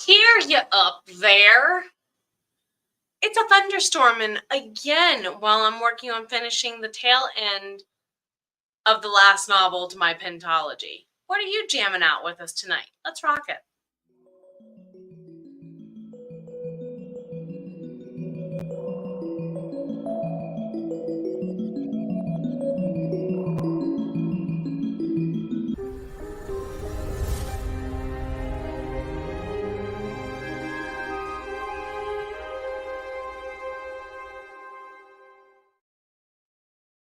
Hear you up there. It's a thunderstorming again while I'm working on finishing the tail end of the last novel to my pentology. What are you jamming out with us tonight? Let's rock it.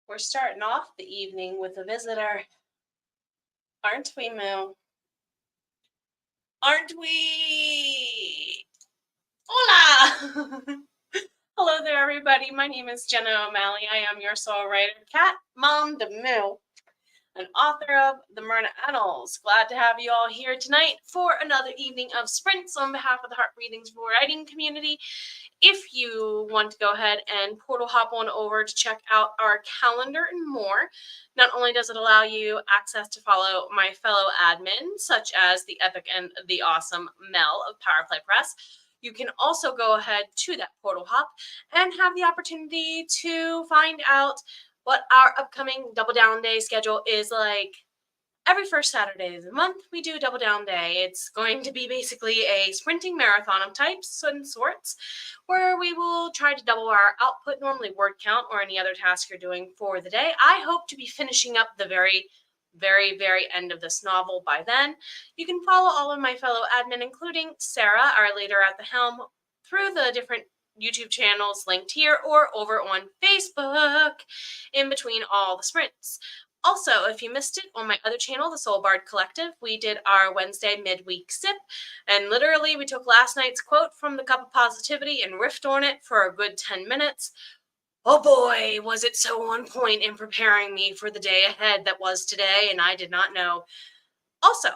We're starting off the evening with a visitor. Aren't we, Moo? Aren't we? Hola! Hello there, everybody. My name is Jenna O'Malley. I am your soul writer, cat mom de Moo, an author of The Myrna Annals. Glad to have you all here tonight for another evening of sprints on behalf of the HeartBreathings writing community. If you want to go ahead and portal hop on over to check out our calendar and more, not only does it allow you access to follow my fellow admins, such as the epic and the awesome Mel of Powerplay Press, you can also go ahead to that portal hop and have the opportunity to find out what our upcoming Double Down Day schedule is like. Every first Saturday of the month, we do Double Down Day. It's going to be basically a sprinting marathon of types and sorts, where we will try to double our output, normally word count or any other task you're doing for the day. I hope to be finishing up the very end of this novel by then. You can follow all of my fellow admin, including Sarah, our leader at the helm, through the different YouTube channels linked here or over on Facebook in between all the sprints. Also, if you missed it, on my other channel, the Soul Bard Collective, we did our Wednesday midweek sip, and literally we took last night's quote from the Cup of Positivity and riffed on it for a good 10 minutes. Oh boy, was it so on point in preparing me for the day ahead that was today, and I did not know. Also,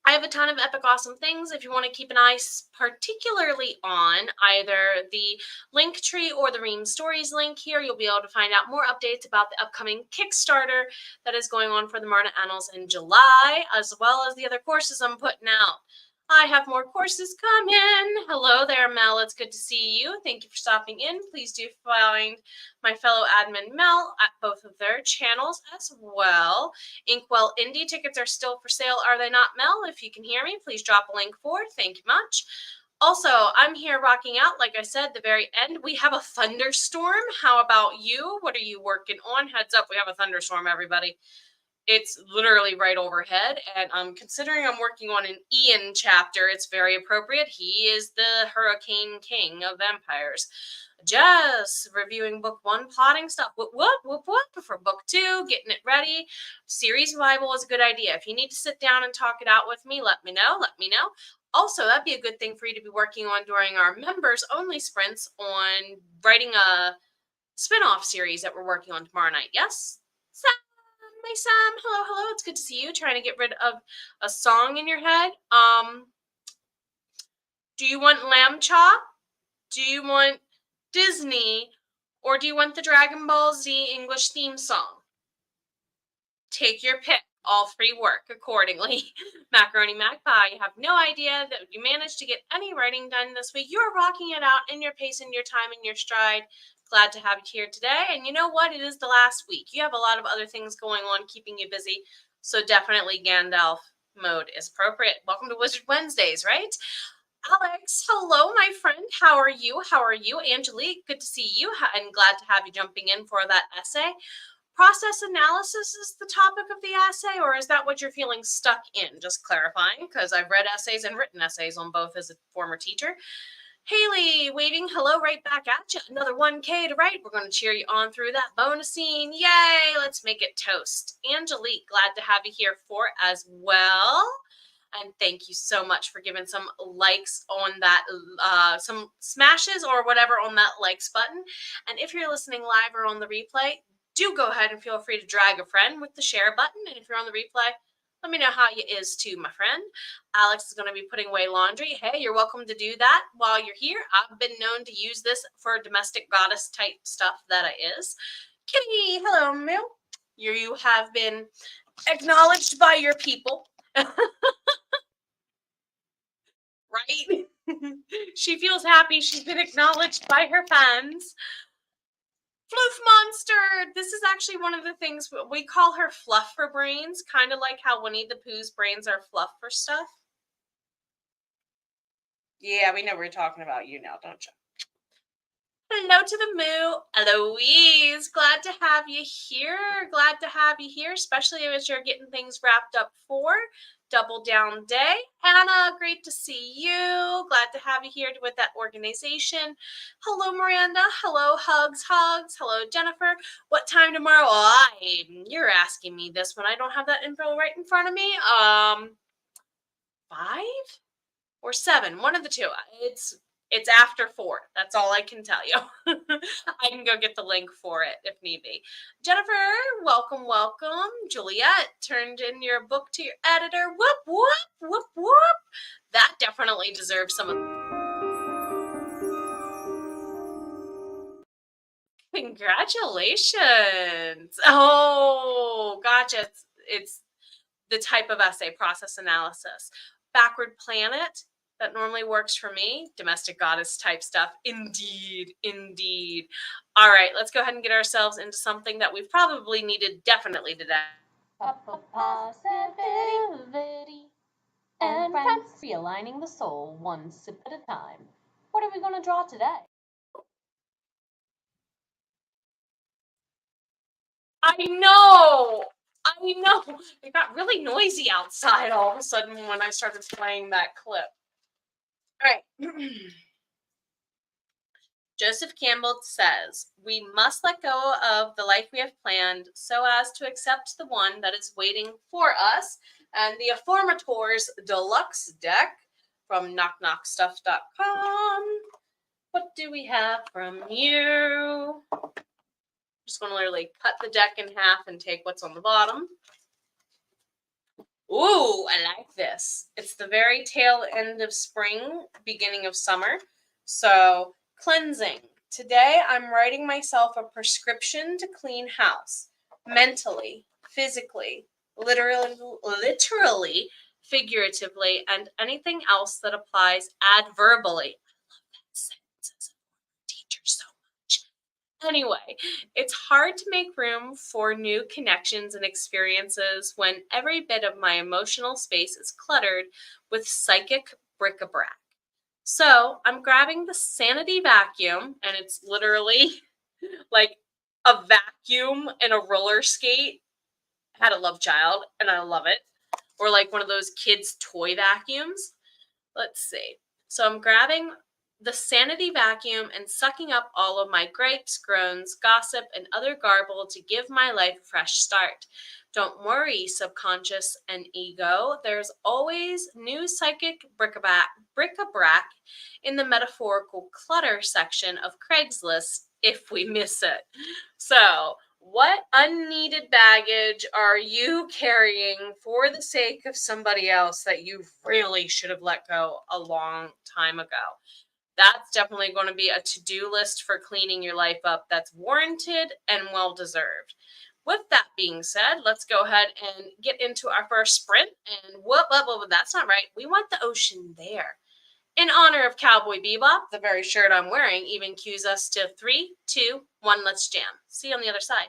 I have a ton of epic awesome things. If you want to keep an eye particularly on either the link tree or the Ream Stories link here, you'll be able to find out more updates about the upcoming Kickstarter that is going on for the Myrna Annals in July, as well as the other courses I'm putting out. I have more courses coming. Hello there, Mel. It's good to see you. Thank you for stopping in. Please do find my fellow admin Mel at both of their channels as well. Inkwell Indie tickets are still for sale, are they not, Mel? If you can hear me, please drop a link forward. Thank you much. Also, I'm here rocking out, like I said, the very end. We have a thunderstorm. How about you? What are you working on? Heads up, we have a thunderstorm, everybody. It's literally right overhead, and I'm considering I'm working on an Ian chapter. It's very appropriate. He is the Hurricane King of Vampires. Just reviewing book 1, plotting stuff. Whoop, for book 2, getting it ready. Series revival is a good idea. If you need to sit down and talk it out with me, let me know. Also, that'd be a good thing for you to be working on during our members-only sprints on writing a spin-off series that we're working on tomorrow night. Yes? Hi, Sam. Hello. It's good to see you. Trying to get rid of a song in your head. Do you want Lamb Chop? Do you want Disney? Or do you want the Dragon Ball Z English theme song? Take your pick. All three work accordingly. Macaroni Magpie, you have no idea that you managed to get any writing done this week. You're rocking it out in your pace, in your time, in your stride. Glad to have you here today. And you know what? It is the last week. You have a lot of other things going on keeping you busy. So definitely Gandalf mode is appropriate. Welcome to Wizard Wednesdays, right? Alex, hello, my friend. How are you? Angelique, good to see you. And glad to have you jumping in for that essay. Process analysis is the topic of the essay, or is that what you're feeling stuck in? Just clarifying, because I've read essays and written essays on both as a former teacher. Haley, waving hello right back at you. Another 1K to write. We're going to cheer you on through that bonus scene. Yay! Let's make it toast. Angelique, glad to have you here for as well. And thank you so much for giving some likes on that, some smashes or whatever on that likes button. And if you're listening live or on the replay, do go ahead and feel free to drag a friend with the share button. And if you're on the replay, let me know how you is too, my friend. Alex is going to be putting away laundry. Hey, you're welcome to do that while you're here. I've been known to use this for domestic goddess type stuff that I is. Kitty, hello, Mill. You have been acknowledged by your people. Right? She feels happy. She's been acknowledged by her fans. Floof Monster! This is actually one of the things we call her fluff for brains, kind of like how Winnie the Pooh's brains are fluff for stuff. Yeah, we know we're talking about you now, don't you? Hello to the Moo. Eloise, glad to have you here. Glad to have you here, especially as you're getting things wrapped up for Double Down Day. Anna, great to see you. Glad to have you here with that organization. Hello, Miranda. Hello, Hugs. Hello, Jennifer. What time tomorrow? You're asking me this when I don't have that info right in front of me. 5 or 7, one of the two. It's after 4. That's all I can tell you. I can go get the link for it if need be. Jennifer, welcome. Juliet turned in your book to your editor. Whoop. That definitely deserves some of. Congratulations. Oh, gotcha. It's the type of essay, process analysis. Backward Planet. That normally works for me. Domestic goddess type stuff. Indeed. All right, let's go ahead and get ourselves into something that we've probably needed definitely today. Positivity and friends, realigning the soul one sip at a time. What are we going to draw today? I know. It got really noisy outside all of a sudden when I started playing that clip. All right. Joseph Campbell says, we must let go of the life we have planned so as to accept the one that is waiting for us. And the Aformators Deluxe deck from knockknockstuff.com. What do we have from you? Just going to literally cut the deck in half and take what's on the bottom. Ooh, I like this. It's the very tail end of spring, beginning of summer. So, cleansing. Today, I'm writing myself a prescription to clean house. Mentally, physically, literally, figuratively, and anything else that applies adverbally. I love that sentence as a teacher so much. Anyway, it's hard to make room for new connections and experiences when every bit of my emotional space is cluttered with psychic bric-a-brac. So I'm grabbing the Sanity vacuum, and it's literally like a vacuum and a roller skate. I had a love child, and I love it. Or like one of those kids' toy vacuums. Let's see. So I'm grabbing the Sanity vacuum and sucking up all of my gripes, groans, gossip, and other garble to give my life a fresh start. Don't worry, subconscious and ego. There's always new psychic bric-a-brac in the metaphorical clutter section of Craigslist if we miss it. So, what unneeded baggage are you carrying for the sake of somebody else that you really should have let go a long time ago? That's definitely going to be a to-do list for cleaning your life up that's warranted and well-deserved. With that being said, let's go ahead and get into our first sprint. And whoop, that's not right. We want the ocean there. In honor of Cowboy Bebop, the very shirt I'm wearing even cues us to 3, 2, 1, let's jam. See you on the other side.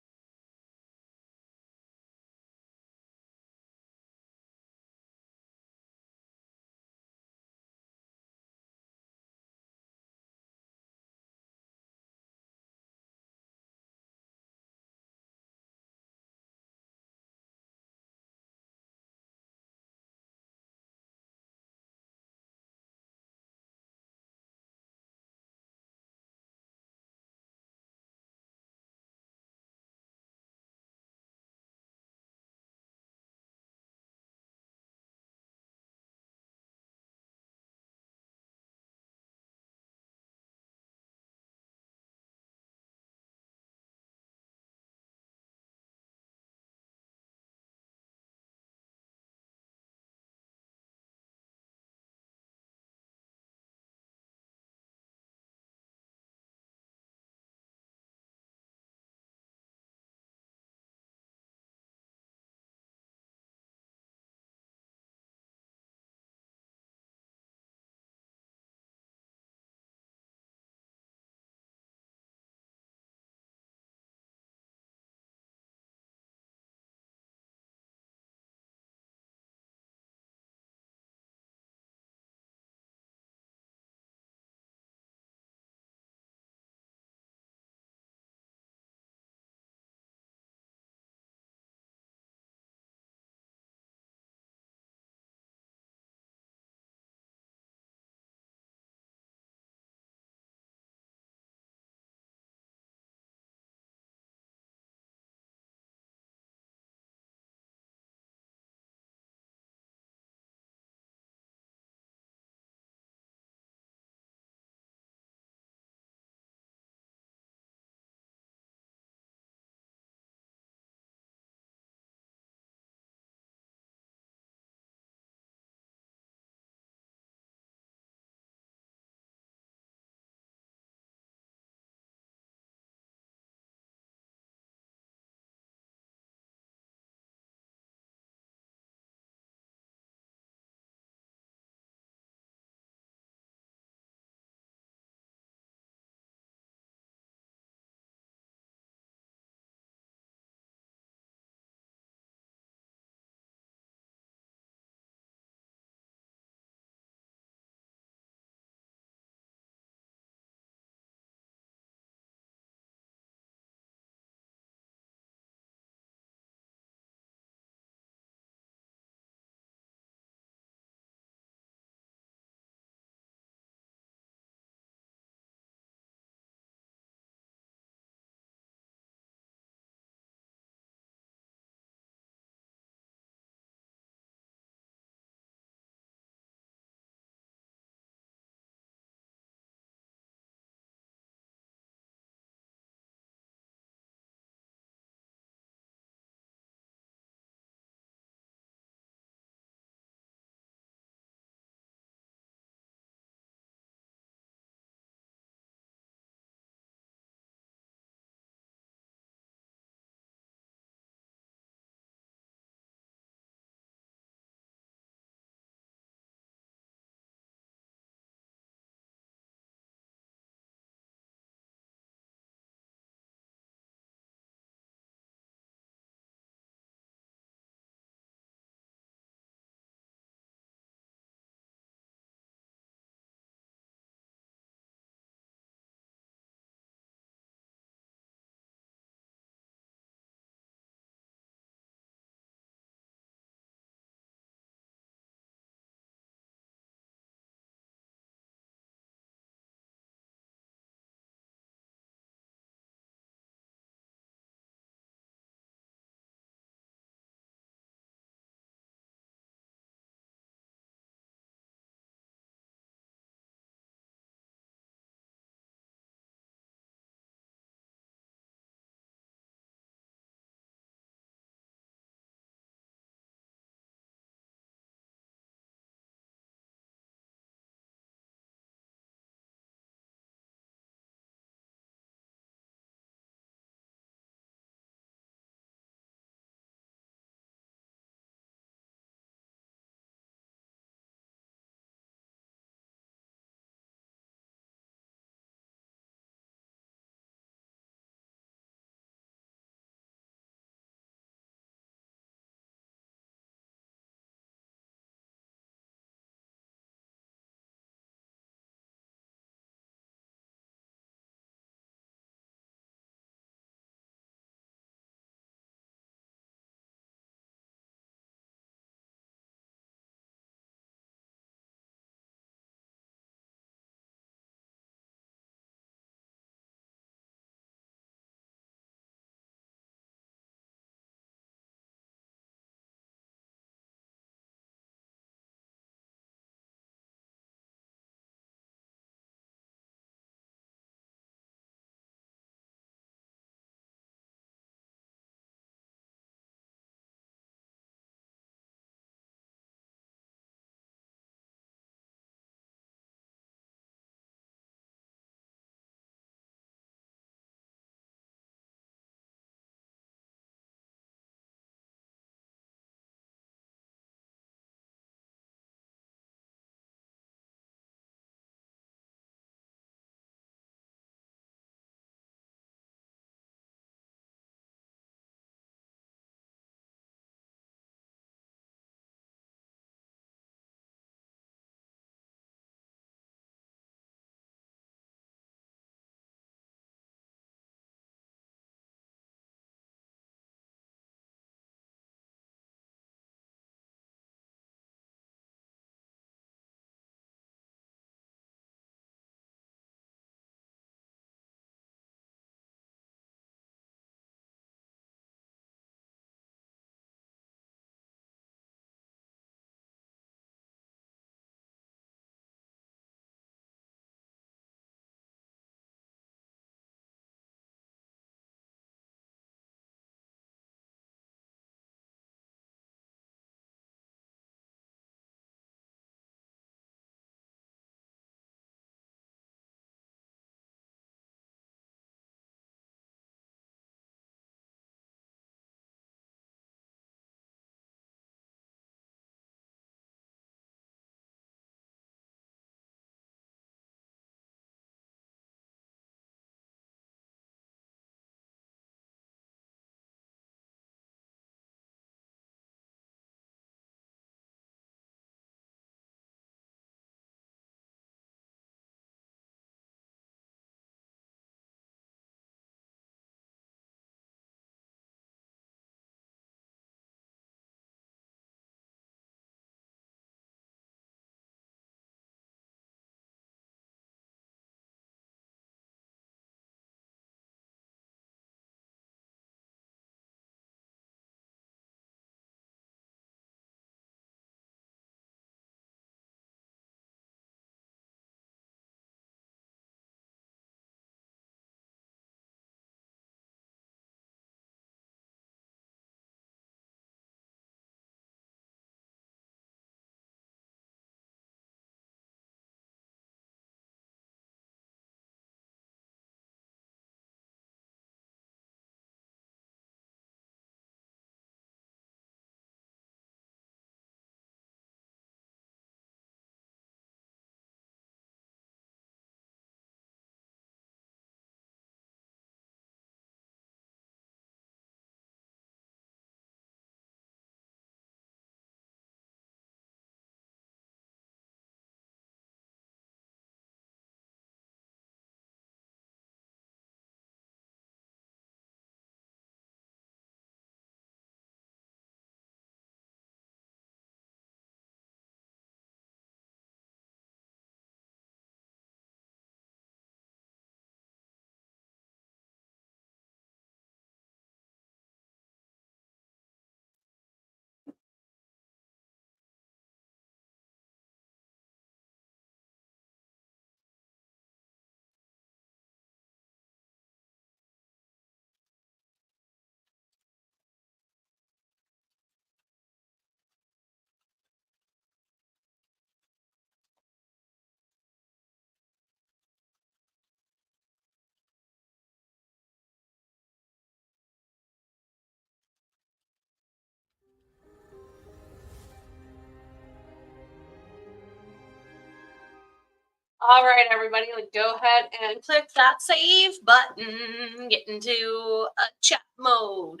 All right, everybody, go ahead and click that save button. Get into a chat mode.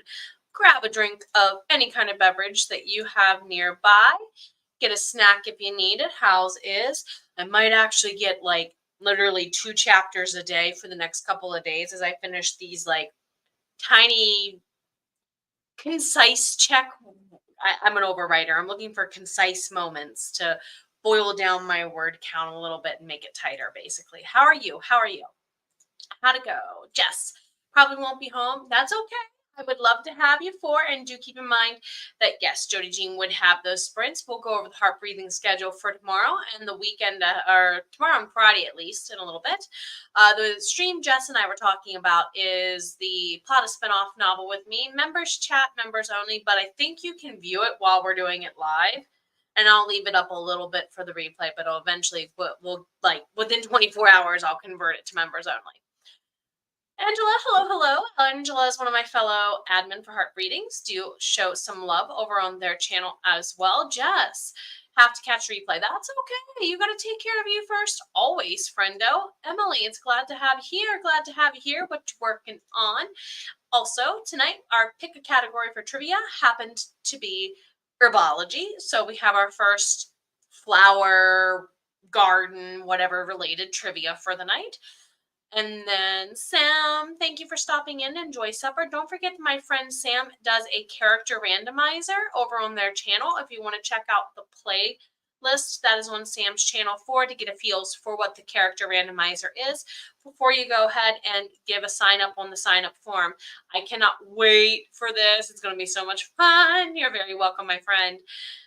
Grab a drink of any kind of beverage that you have nearby. Get a snack if you need it. How's is? I might actually get like literally 2 chapters a day for the next couple of days as I finish these like tiny, concise check. I'm an overwriter. I'm looking for concise moments to boil down my word count a little bit and make it tighter, basically. How are you? How are you? How'd it go? Jess probably won't be home. That's okay. I would love to have you for, and do keep in mind that yes, Jody Jean would have those sprints. We'll go over the heart breathing schedule for tomorrow and the weekend, or tomorrow and Friday at least, in a little bit. The stream Jess and I were talking about is the plot a spinoff novel with me. Members chat, members only, but I think you can view it while we're doing it live. And I'll leave it up a little bit for the replay, but I'll eventually, we'll like within 24 hours, I'll convert it to members only. Angela, hello. Angela is one of my fellow admin for HeartBreathings. Do show some love over on their channel as well. Jess, have to catch replay. That's okay. You got to take care of you first. Always, friendo. Emily, it's glad to have you here. Glad to have you here. What you working on? Also, tonight, our pick a category for trivia happened to be herbology. So we have our first flower, garden, whatever related trivia for the night. And then Sam, thank you for stopping in. Enjoy supper. Don't forget my friend Sam does a character randomizer over on their channel. If you want to check out the playlist, that is on Sam's channel to get a feel for what the character randomizer is before you go ahead and give a sign up on the sign up form. I cannot wait for this. It's going to be so much fun. You're very welcome, my friend.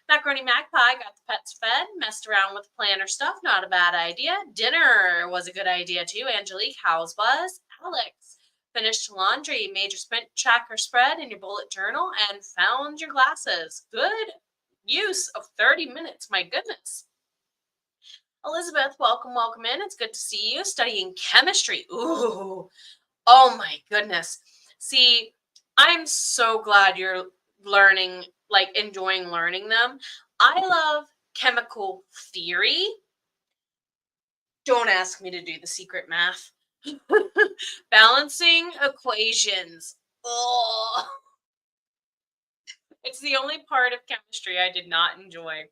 Macaroni Magpie got the pets fed, messed around with planner stuff, not a bad idea. Dinner was a good idea too. Angelique, how's buzz? Alex finished laundry, made your sprint tracker spread in your bullet journal, and found your glasses. Good use of 30 minutes, my goodness. Elizabeth, welcome in. It's good to see you studying chemistry. Ooh, oh my goodness. See, I'm so glad you're learning, like enjoying learning them. I love chemical theory. Don't ask me to do the secret math. Balancing equations. Oh, it's the only part of chemistry I did not enjoy.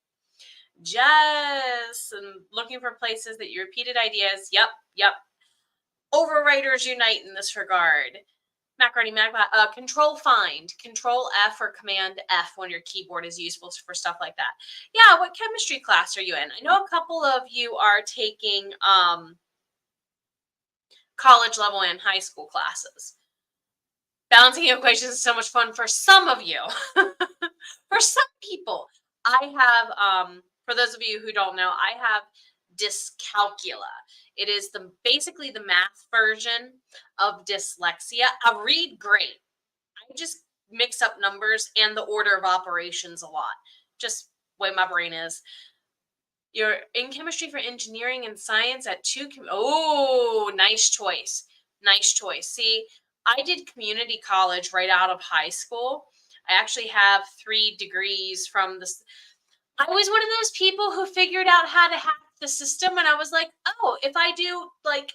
Jess, and looking for places that you repeated ideas. Yep. Overwriters unite in this regard. Macaroni Magpie, control find, control F or command F when your keyboard is useful for stuff like that. Yeah, what chemistry class are you in? I know a couple of you are taking college level and high school classes. Balancing equations is so much fun for some of you. For some people. I have, for those of you who don't know, I have dyscalculia. It is basically the math version of dyslexia. I read great. I just mix up numbers and the order of operations a lot. Just the way my brain is. You're in chemistry for engineering and science at 2. Oh, nice choice. Nice choice. See, I did community college right out of high school. I actually have 3 degrees from this. I was one of those people who figured out how to hack the system, and I was like, oh, if I do like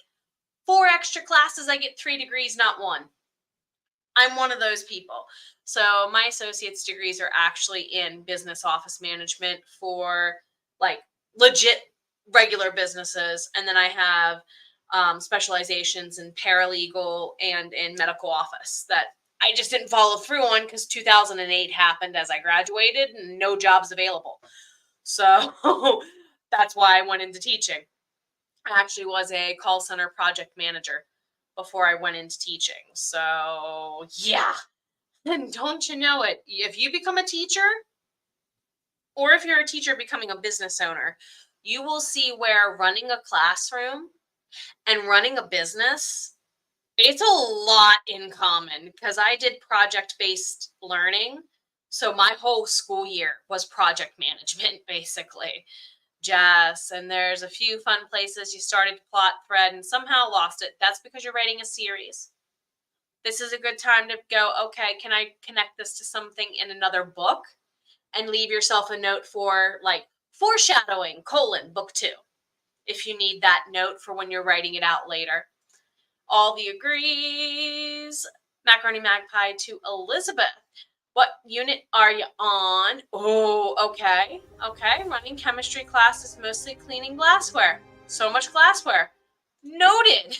4 extra classes, I get 3 degrees, not 1. I'm one of those people. So my associate's degrees are actually in business office management for like legit regular businesses. And then I have specializations in paralegal and in medical office that I just didn't follow through on because 2008 happened as I graduated and no jobs available. So that's why I went into teaching. I actually was a call center project manager before I went into teaching. So yeah, and don't you know it, if you become a teacher, or if you're a teacher becoming a business owner, you will see where running a classroom and running a business, it's a lot in common because I did project-based learning. So my whole school year was project management, basically. Jess, and there's a few fun places you started to plot thread and somehow lost it. That's because you're writing a series. This is a good time to go, okay, can I connect this to something in another book? And leave yourself a note for like foreshadowing, book 2. if you need that note for when you're writing it out later. All the agrees. Macaroni Magpie to Elizabeth. What unit are you on? Oh, okay. Okay. Running chemistry class is mostly cleaning glassware. So much glassware. Noted.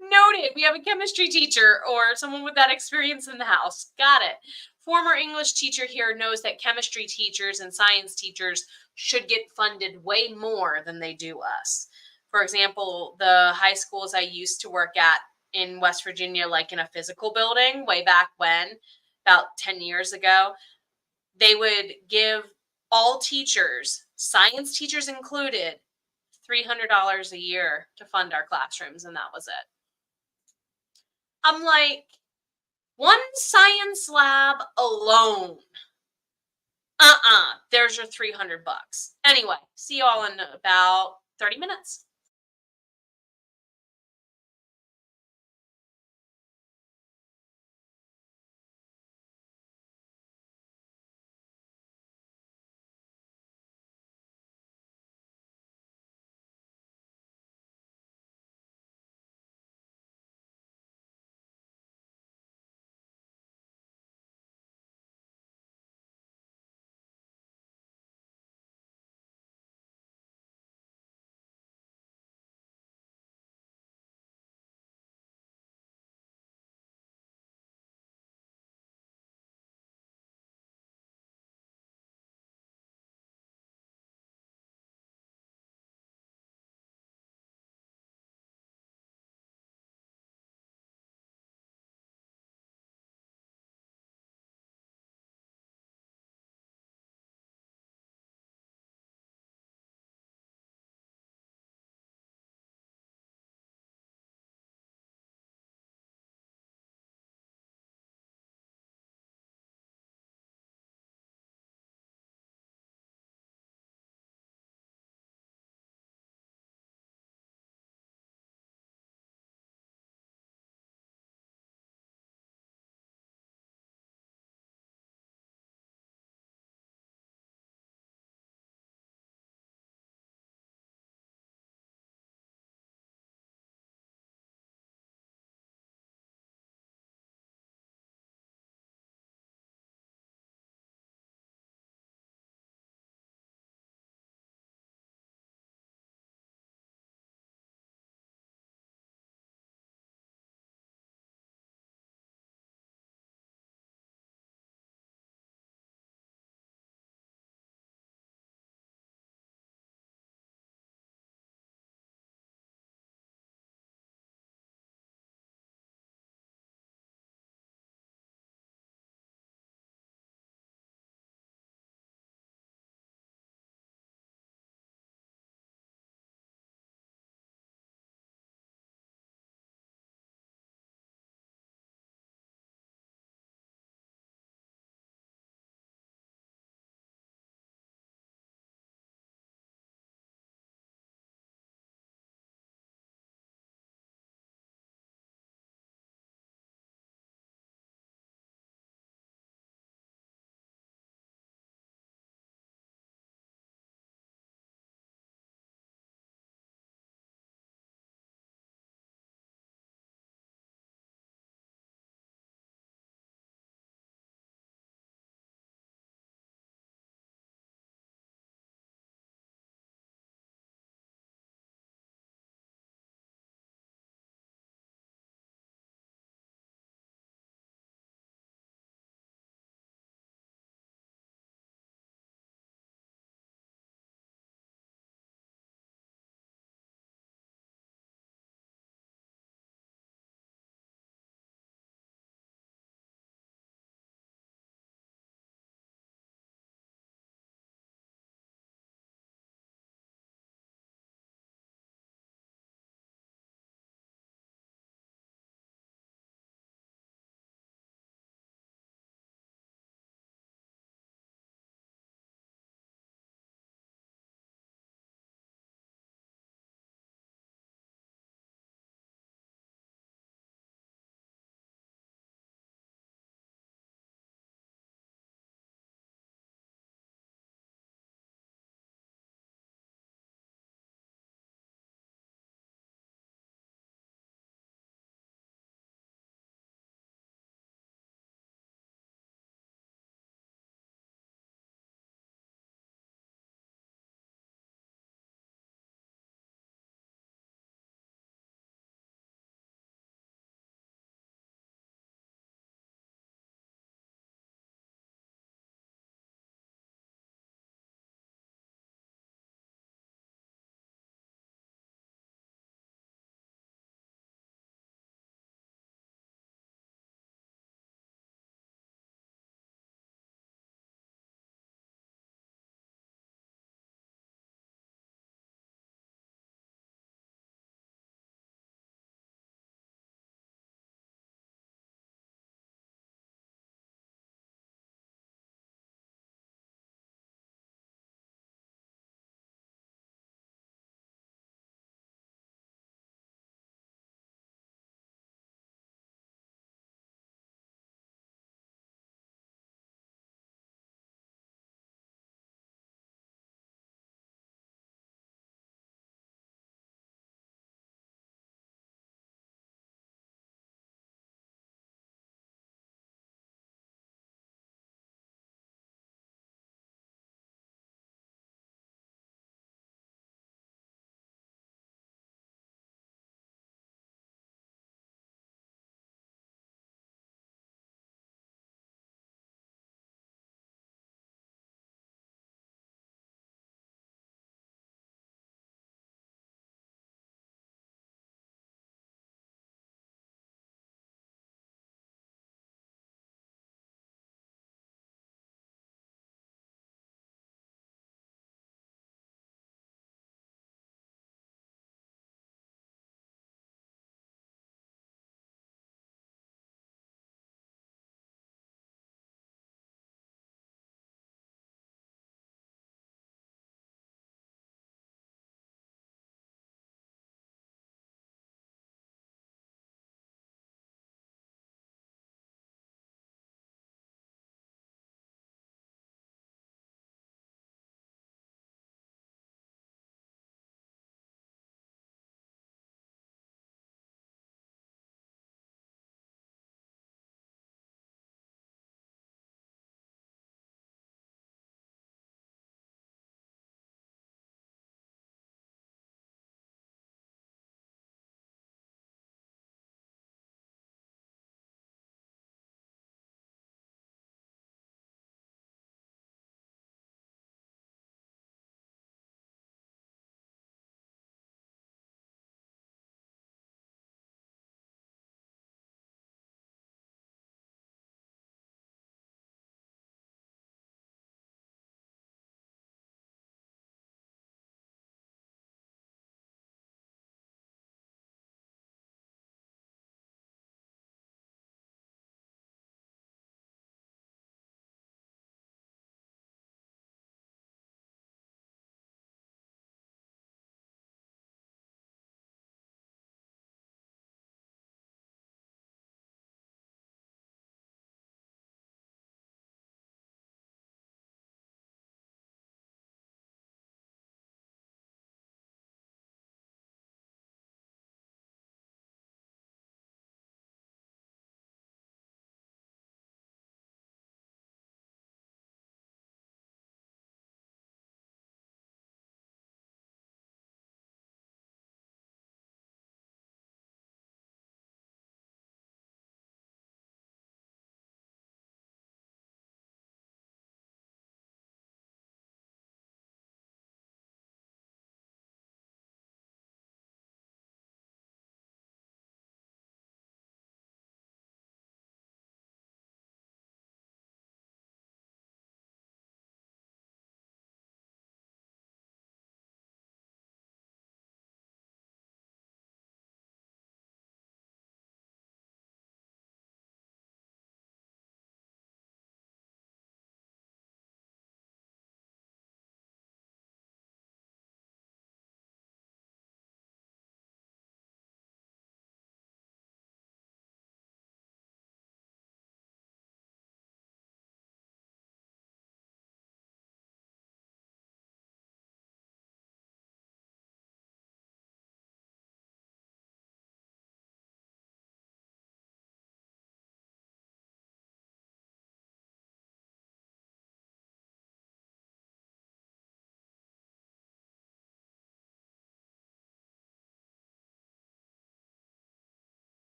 Noted. We have a chemistry teacher or someone with that experience in the house. Got it. Former English teacher here knows that chemistry teachers and science teachers should get funded way more than they do us. For example, the high schools I used to work at in West Virginia, like in a physical building way back when, about 10 years ago, they would give all teachers, science teachers included, $300 a year to fund our classrooms, and that was it. I'm like, one science lab alone. There's your $300. Anyway, see you all in about 30 minutes.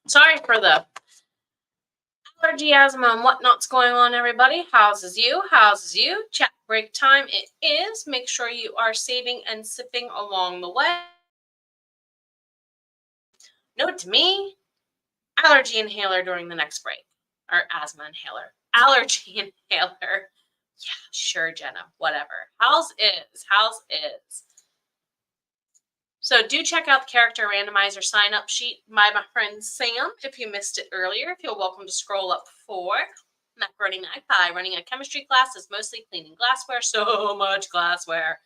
Sorry for the allergy, asthma, and whatnot's going on, everybody. How's you? How's you? Chat break time it is. Make sure you are saving and sipping along the way. Note to me, allergy inhaler during the next break. Or asthma inhaler. Allergy inhaler. Yeah, sure, Jenna. Whatever. How's is. So do check out the character randomizer sign-up sheet by my friend Sam if you missed it earlier. If you're welcome to scroll up for Macaroni Magpie. Running a chemistry class is mostly cleaning glassware. So much glassware.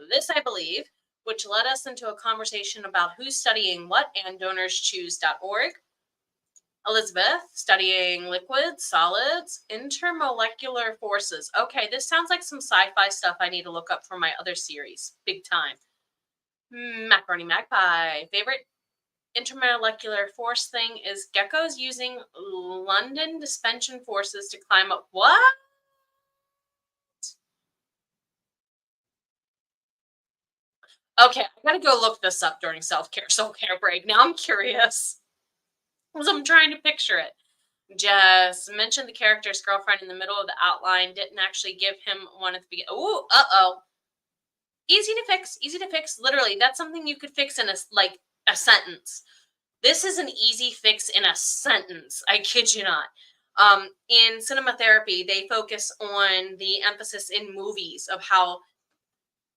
This, I believe, which led us into a conversation about who's studying what and donorschoose.org. Elizabeth, studying liquids, solids, intermolecular forces. Okay, this sounds like some sci-fi stuff I need to look up for my other series. Big time. Macaroni Magpie. Favorite intermolecular force thing is geckos using London suspension forces to climb up. What? Okay, I gotta go look this up during self-care, soul-care break. Now I'm curious. Because I'm trying to picture it. Just mentioned the character's girlfriend in the middle of the outline. Didn't actually give him one at the beginning. Ooh, uh-oh. Easy to fix. Literally, that's something you could fix in a sentence. This is an easy fix in a sentence. I kid you not. In cinema therapy, they focus on the emphasis in movies of how,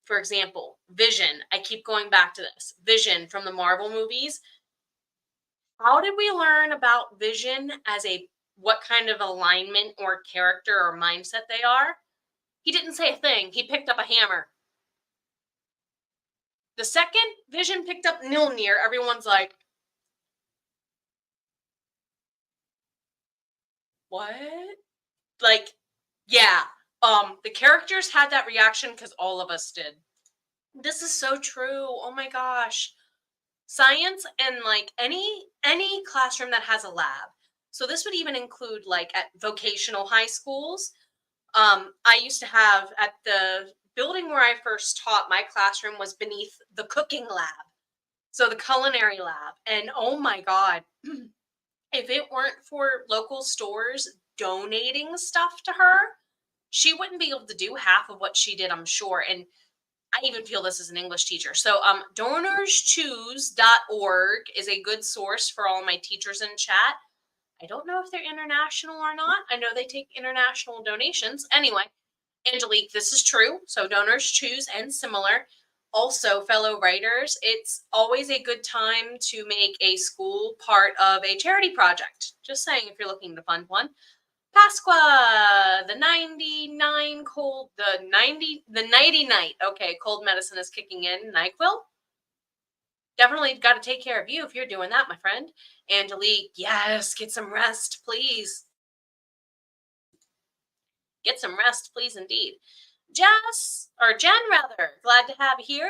for example, Vision. I keep going back to this. Vision from the Marvel movies. How did we learn about Vision as what kind of alignment or character or mindset they are? He didn't say a thing. He picked up a hammer. The second Vision picked up Mjolnir, everyone's like, what? Like, yeah. The characters had that reaction because all of us did. This is so true. Oh my gosh. Science and any classroom that has a lab. So this would even include at vocational high schools. I used to have at the building where I first taught, my classroom was beneath the cooking lab. So the culinary lab. And oh my God, if it weren't for local stores donating stuff to her, she wouldn't be able to do half of what she did, I'm sure. And I even feel this as an English teacher. So donorschoose.org is a good source for all my teachers in chat. I don't know if they're international or not. I know they take international donations. Anyway, Angelique, this is true. So Donors Choose and similar. Also, fellow writers, it's always a good time to make a school part of a charity project. Just saying, if you're looking to fund one. Pasqua, the 99 cold, the 90 night. Okay, cold medicine is kicking in. NyQuil. Definitely got to take care of you if you're doing that, my friend. Angelique, yes, get some rest, please. Get some rest, please, indeed. Jen, rather, glad to have you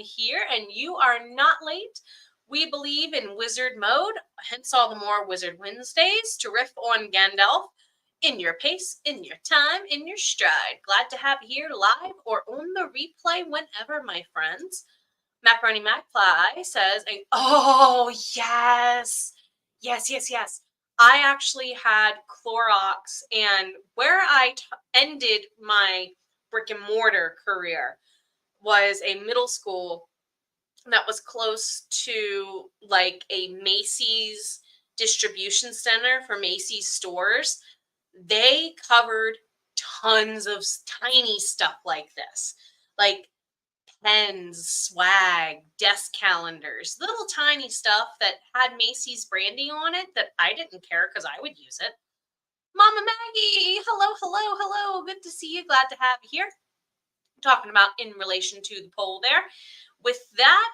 here, and you are not late. We believe in wizard mode, hence all the more Wizard Wednesdays to riff on Gandalf in your pace, in your time, in your stride. Glad to have you here live or on the replay whenever, my friends. Macaroni Magpie says, oh, yes. Yes. I actually had Clorox, and where I ended my brick and mortar career was a middle school that was close to like a Macy's distribution center for Macy's stores. They covered tons of tiny stuff like this, like pens, swag, desk calendars, little tiny stuff that had Macy's branding on it that I didn't care because I would use it. Mama Maggie, hello, hello, hello. Good to see you. Glad to have you here. Talking about in relation to the poll there. With that,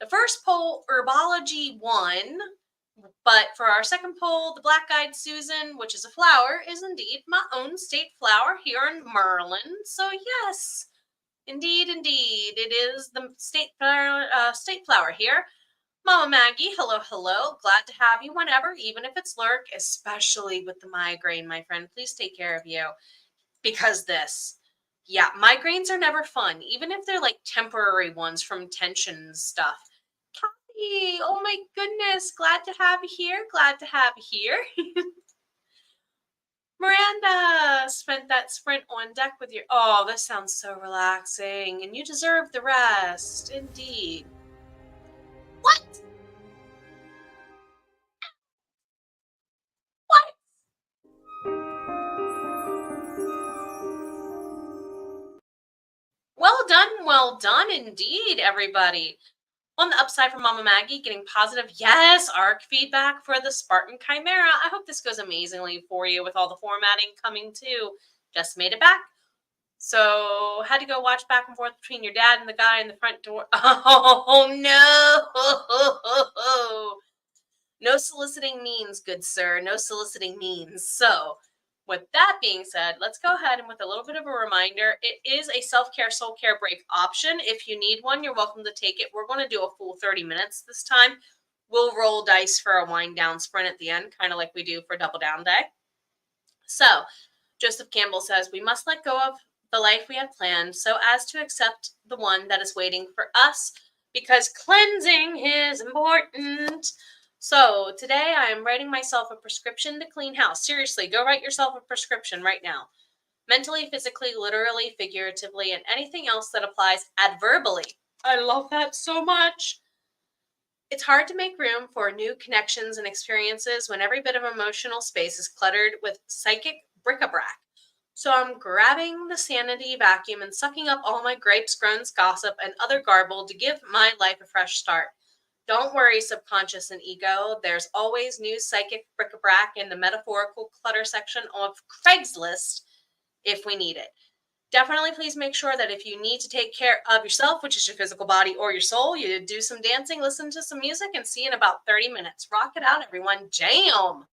the first poll, herbology, won. But for our second poll, the black-eyed Susan, which is a flower, is indeed my own state flower here in Maryland. So yes, indeed, indeed, it is the state flower here. Mama Maggie, hello, hello. Glad to have you whenever, even if it's lurk, especially with the migraine, my friend. Please take care of you. Because yeah, migraines are never fun, even if they're like temporary ones from tension and stuff. Kathy, oh my goodness, glad to have you here. Glad to have you here. Miranda spent that sprint on deck with your. Oh, this sounds so relaxing, and you deserve the rest, indeed. What? What? Well done indeed, everybody. On the upside for Mama Maggie, getting positive, yes, ARC feedback for the Spartan Chimera. I hope this goes amazingly for you with all the formatting coming too. Just made it back. So had to go watch back and forth between your dad and the guy in the front door. Oh no! No soliciting means, good sir. No soliciting means. So with that being said, let's go ahead and with a little bit of a reminder, it is a self-care, soul care break option. If you need one, you're welcome to take it. We're going to do a full 30 minutes this time. We'll roll dice for a wind down sprint at the end, kind of like we do for Double Down Day. So Joseph Campbell says, we must let go of the life we have planned so as to accept the one that is waiting for us, because cleansing is important. So today I am writing myself a prescription to clean house. Seriously, go write yourself a prescription right now. Mentally, physically, literally, figuratively, and anything else that applies adverbally. I love that so much. It's hard to make room for new connections and experiences when every bit of emotional space is cluttered with psychic bric-a-brac. So I'm grabbing the sanity vacuum and sucking up all my grapes, groans, gossip, and other garble to give my life a fresh start. Don't worry, subconscious and ego. There's always new psychic bric-a-brac in the metaphorical clutter section of Craigslist if we need it. Definitely please make sure that if you need to take care of yourself, which is your physical body or your soul, you do some dancing, listen to some music, and see you in about 30 minutes. Rock it out, everyone. Jam!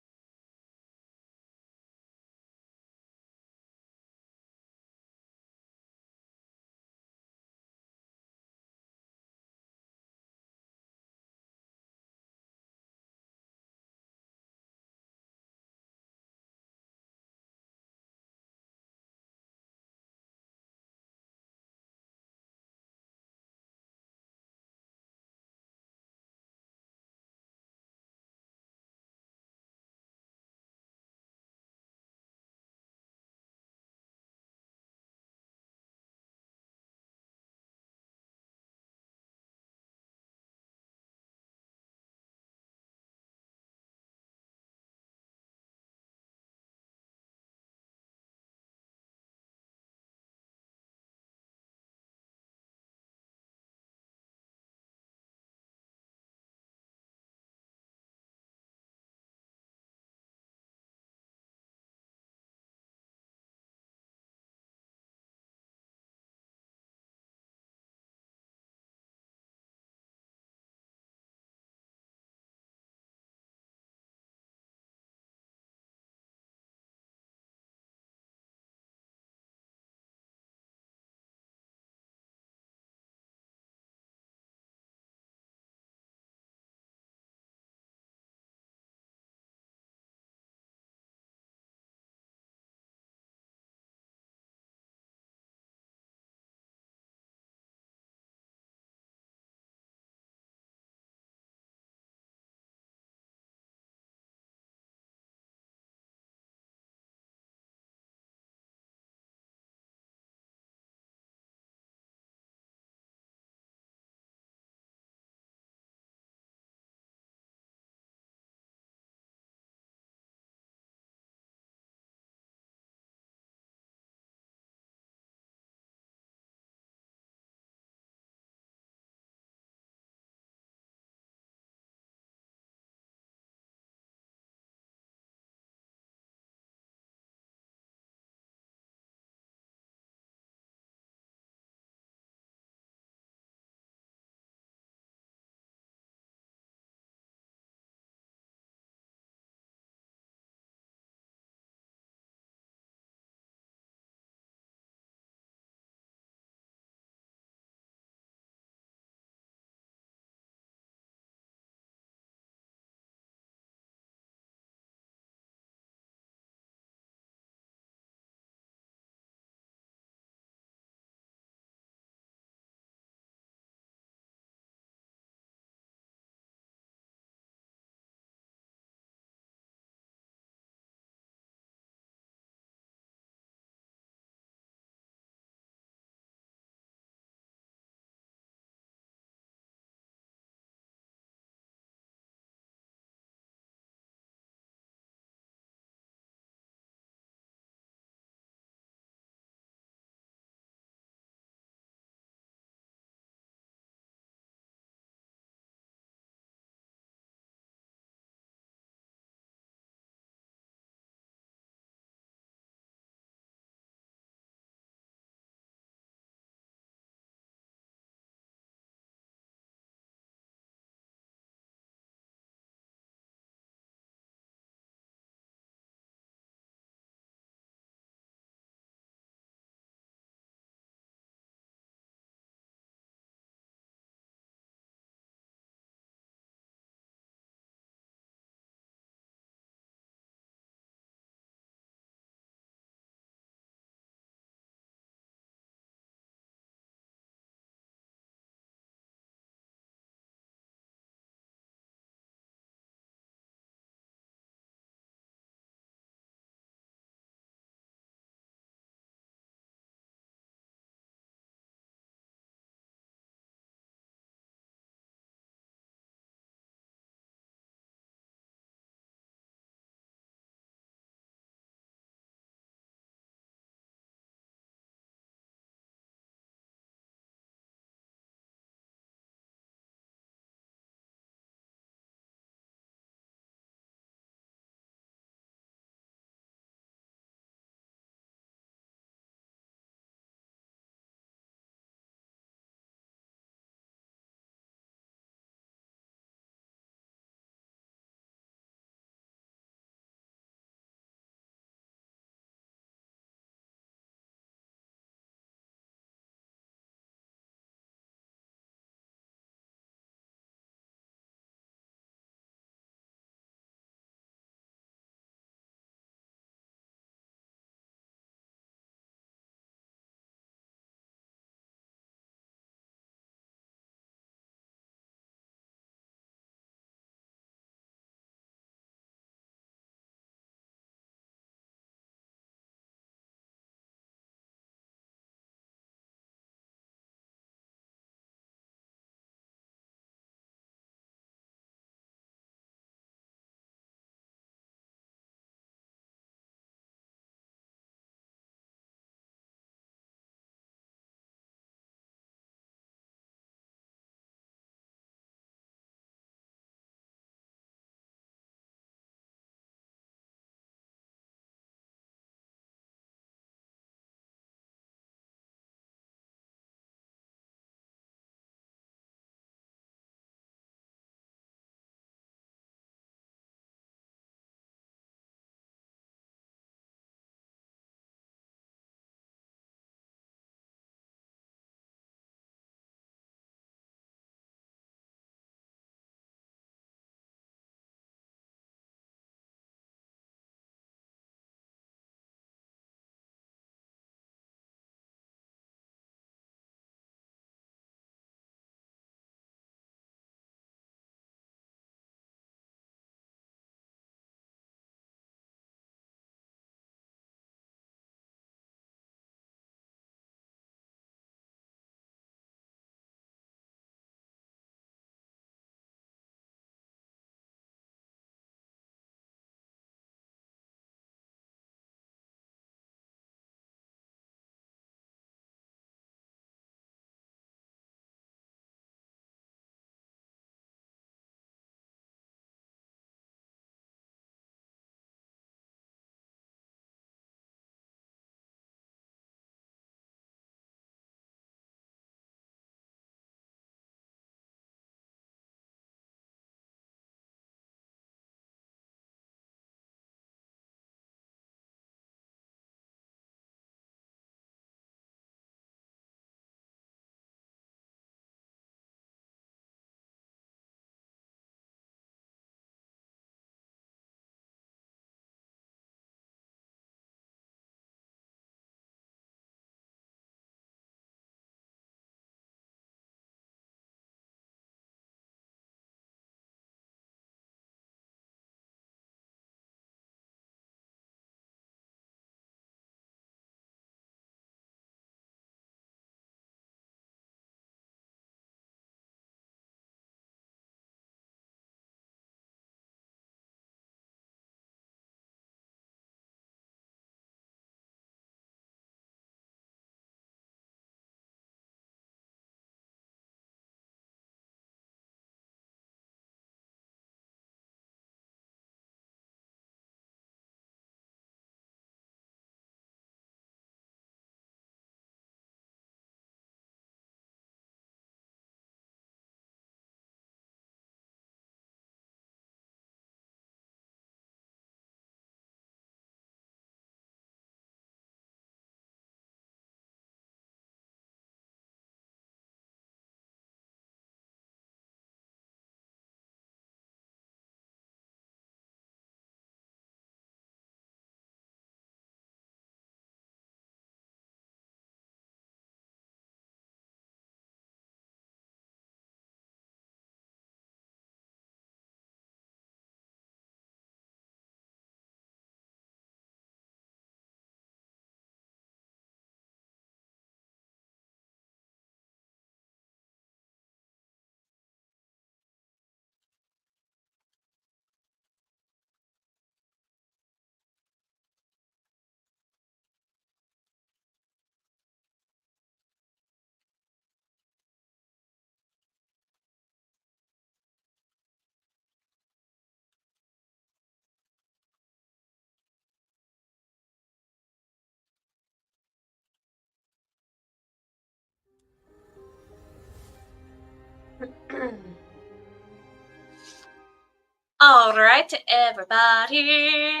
All right, everybody,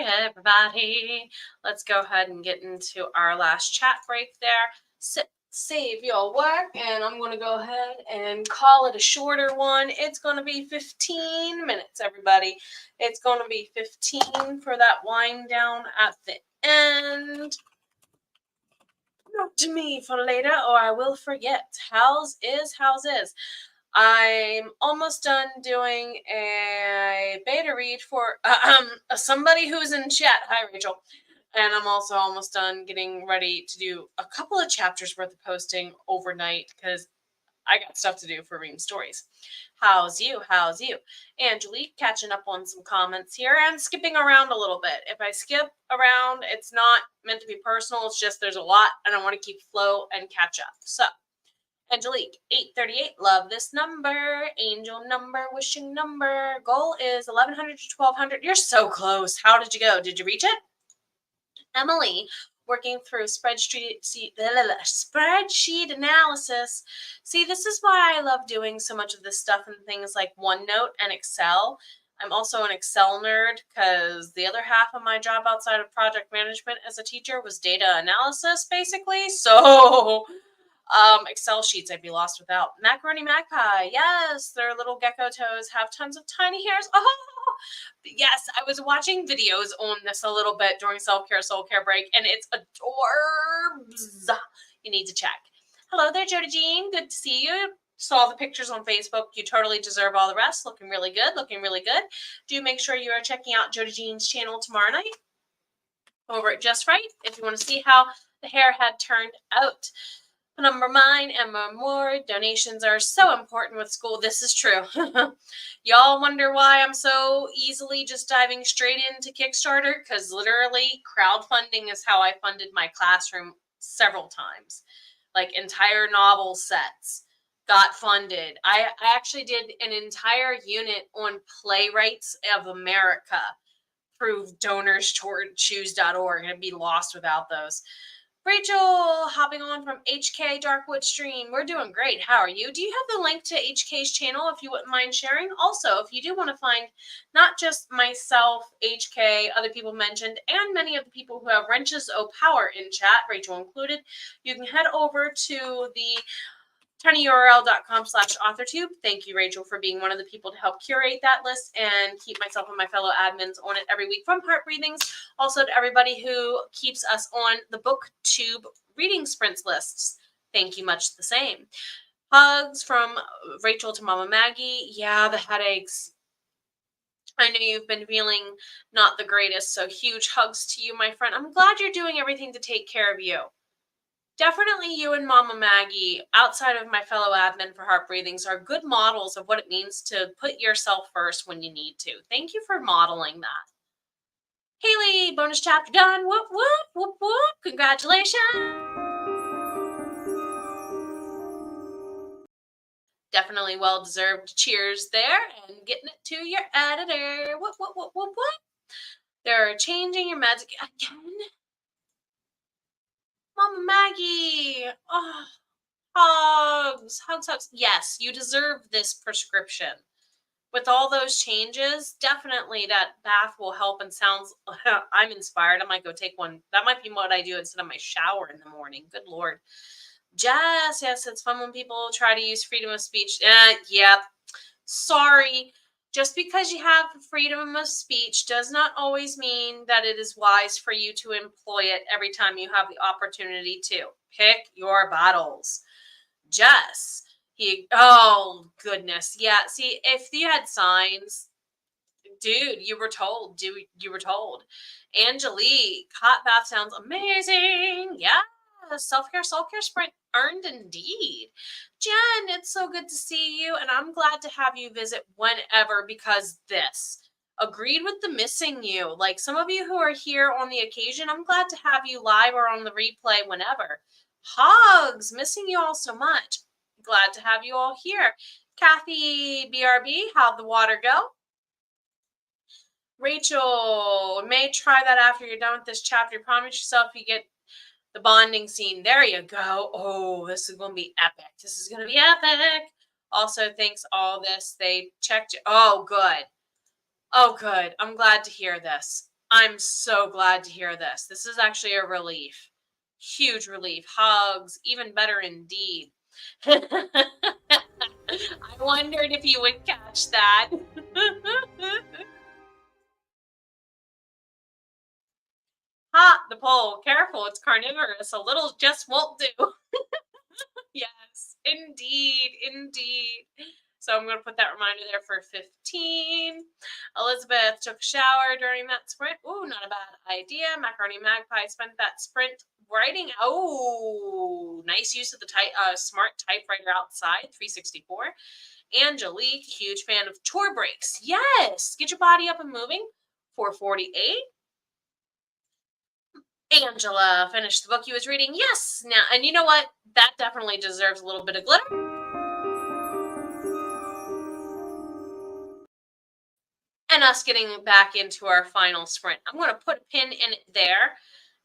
let's go ahead and get into our last chat break there. Save your work, and I'm going to go ahead and call it a shorter one. It's going to be 15 minutes, everybody. It's going to be 15 for that wind down at the end. Note to me for later, or I will forget. How's is? I'm almost done doing a beta read for somebody who's in chat. Hi, Rachel. And I'm also almost done getting ready to do a couple of chapters worth of posting overnight because I got stuff to do for reading stories. How's you? Angelique, catching up on some comments here and skipping around a little bit. If I skip around, it's not meant to be personal. It's just there's a lot and I want to keep flow and catch up. So, Angelique, 838, love this number, angel number, wishing number, goal is 1100 to 1200. You're so close. How did you go? Did you reach it? Emily, working through spreadsheet analysis. See, this is why I love doing so much of this stuff in things like OneNote and Excel. I'm also an Excel nerd because the other half of my job outside of project management as a teacher was data analysis, basically. So Excel sheets I'd be lost without. Macaroni Magpie, yes, their little gecko toes have tons of tiny hairs. Oh, yes, I was watching videos on this a little bit during self-care, soul care break, and it's adorbs. You need to check. Hello there, Jody Jean. Good to see you. Saw the pictures on Facebook. You totally deserve all the rest. Looking really good. Do make sure you are checking out Jody Jean's channel tomorrow night over at Just Right if you want to see how the hair had turned out. Number mine and more donations are so important with school. This is true. Y'all wonder why I'm so easily just diving straight into Kickstarter? Because literally crowdfunding is how I funded my classroom several times. Like entire novel sets got funded. I actually did an entire unit on Playwrights of America through donors.choose.org. I'd be lost without those. Rachel, hopping on from HK Darkwood Stream. We're doing great. How are you? Do you have the link to HK's channel if you wouldn't mind sharing? Also, if you do want to find not just myself, HK, other people mentioned, and many of the people who have Wrenches O Power in chat, Rachel included, you can head over to the tinyurl.com/authortube. Thank you, Rachel, for being one of the people to help curate that list and keep myself and my fellow admins on it every week from HeartBreathings. Also to everybody who keeps us on the booktube reading sprints lists. Thank you much the same. Hugs from Rachel to Mama Maggie. Yeah, the headaches. I know you've been feeling not the greatest, so huge hugs to you, my friend. I'm glad you're doing everything to take care of you. Definitely you and Mama Maggie, outside of my fellow admin for HeartBreathings, are good models of what it means to put yourself first when you need to. Thank you for modeling that. Haley, bonus chapter done. Whoop, whoop, whoop, whoop. Congratulations. Definitely well-deserved cheers there. And getting it to your editor. Whoop, whoop, whoop, whoop, whoop. They're changing your meds again. Mama Maggie. Oh, hugs. Yes, you deserve this prescription. With all those changes, definitely that bath will help and sounds, I'm inspired. I might go take one. That might be what I do instead of my shower in the morning. Good Lord. Yes, it's fun when people try to use freedom of speech. Yep. Sorry. Just because you have freedom of speech does not always mean that it is wise for you to employ it every time you have the opportunity to. Pick your battles. Jess, oh goodness. Yeah, see, if you had signs, dude, you were told. Angelique, hot bath sounds amazing. Yeah, self-care, soul care sprint earned indeed. Jen, it's so good to see you, and I'm glad to have you visit whenever because this. Agreed with the missing you. Like some of you who are here on the occasion, I'm glad to have you live or on the replay whenever. Hugs, missing you all so much. Glad to have you all here. Kathy BRB, how'd the water go? Rachel, may try that after you're done with this chapter. Promise yourself you get the bonding scene. There you go. Oh, this is going to be epic. Also, thanks all this. They checked. Oh, good. Oh, good. I'm glad to hear this. I'm so glad to hear this. This is actually a relief. Huge relief. Hugs. Even better indeed. I wondered if you would catch that. Ha! The pole. Careful, it's carnivorous. A little just won't do. Yes, indeed, indeed. So I'm going to put that reminder there for 15. Elizabeth took a shower during that sprint. Ooh, not a bad idea. Macaroni Magpie spent that sprint writing. Oh, nice use of the smart typewriter outside, 364. Angelique, huge fan of tour breaks. Yes, get your body up and moving, 448. Angela finished the book he was reading. Yes, now, and you know what? That definitely deserves a little bit of glitter. And us getting back into our final sprint. I'm going to put a pin in it there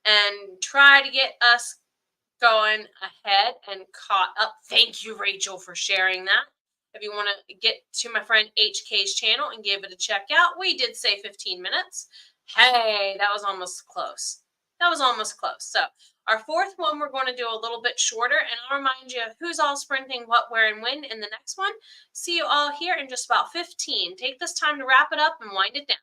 and try to get us going ahead and caught up. Thank you, Rachel, for sharing that. If you want to get to my friend HK's channel and give it a check out, we did say 15 minutes. Hey, that was almost close. That was almost close. So our fourth one, we're going to do a little bit shorter, and I'll remind you who's all sprinting, what, where, and when in the next one. See you all here in just about 15. Take this time to wrap it up and wind it down.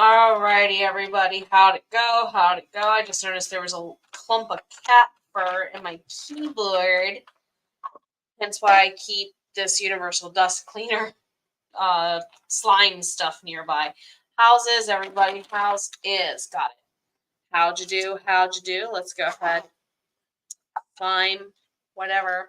Alrighty, everybody. How'd it go? How'd it go? I just noticed there was a clump of cat fur in my keyboard. Hence why I keep this universal dust cleaner slime stuff nearby. How's is everybody? How's is? Got it. How'd you do? How'd you do? Let's go ahead. Fine. Whatever.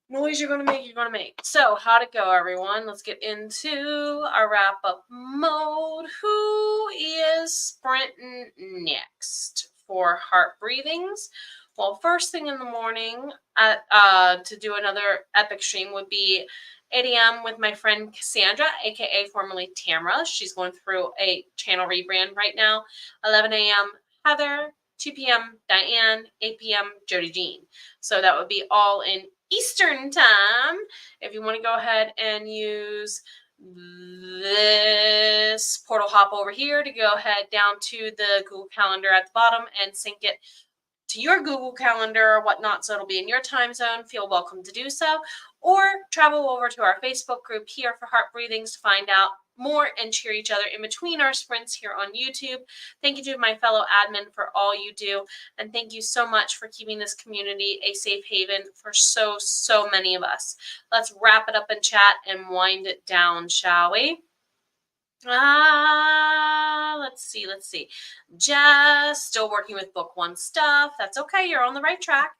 Noise you're going to make, you're going to make. So, how'd it go, everyone? Let's get into our wrap-up mode. Who is sprinting next for Heart Breathings? Well, first thing in the morning to do another epic stream would be 8 a.m. with my friend Cassandra, a.k.a. formerly Tamra. She's going through a channel rebrand right now. 11 a.m. Heather, 2 p.m. Diane, 8 p.m. Jody Jean. So that would be all in Eastern time. If you want to go ahead and use this portal hop over here to go ahead down to the Google Calendar at the bottom and sync it to your Google Calendar or whatnot, so it'll be in your time zone, feel welcome to do so. Or travel over to our Facebook group here for Heart Breathings to find out more and cheer each other in between our sprints here on YouTube. Thank you to my fellow admin for all you do, and thank you so much for keeping this community a safe haven for so many of us. Let's wrap it up in chat and wind it down, shall we? Let's see. Just still working with book one stuff. That's okay. You're on the right track.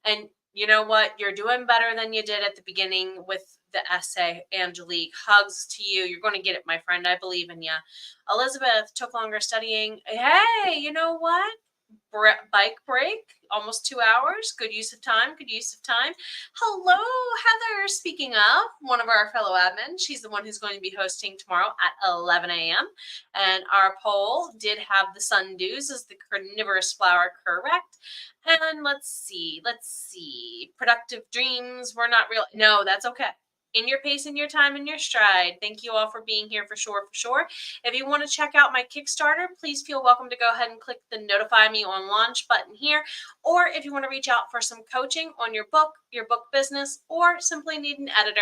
And you know what? You're doing better than you did at the beginning with the essay, Angelique. Hugs to you. You're going to get it, my friend. I believe in you. Elizabeth took longer studying. Hey, you know what? Bike break, almost 2 hours. Good use of time. Hello, Heather. Speaking of, one of our fellow admins, she's the one who's going to be hosting tomorrow at 11 a.m. And our poll did have the sundews as the carnivorous flower correct. And let's see. Productive dreams were not real. No, that's okay. In your pace, in your time, in your stride. Thank you all for being here for sure. If you want to check out my Kickstarter, please feel welcome to go ahead and click the notify me on launch button here. Or if you want to reach out for some coaching on your book business, or simply need an editor,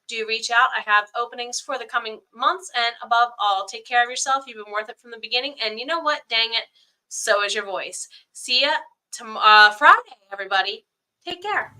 do reach out. I have openings for the coming months, and above all, take care of yourself. You've been worth it from the beginning, and you know what? Dang it, so is your voice. See ya Friday, everybody. Take care.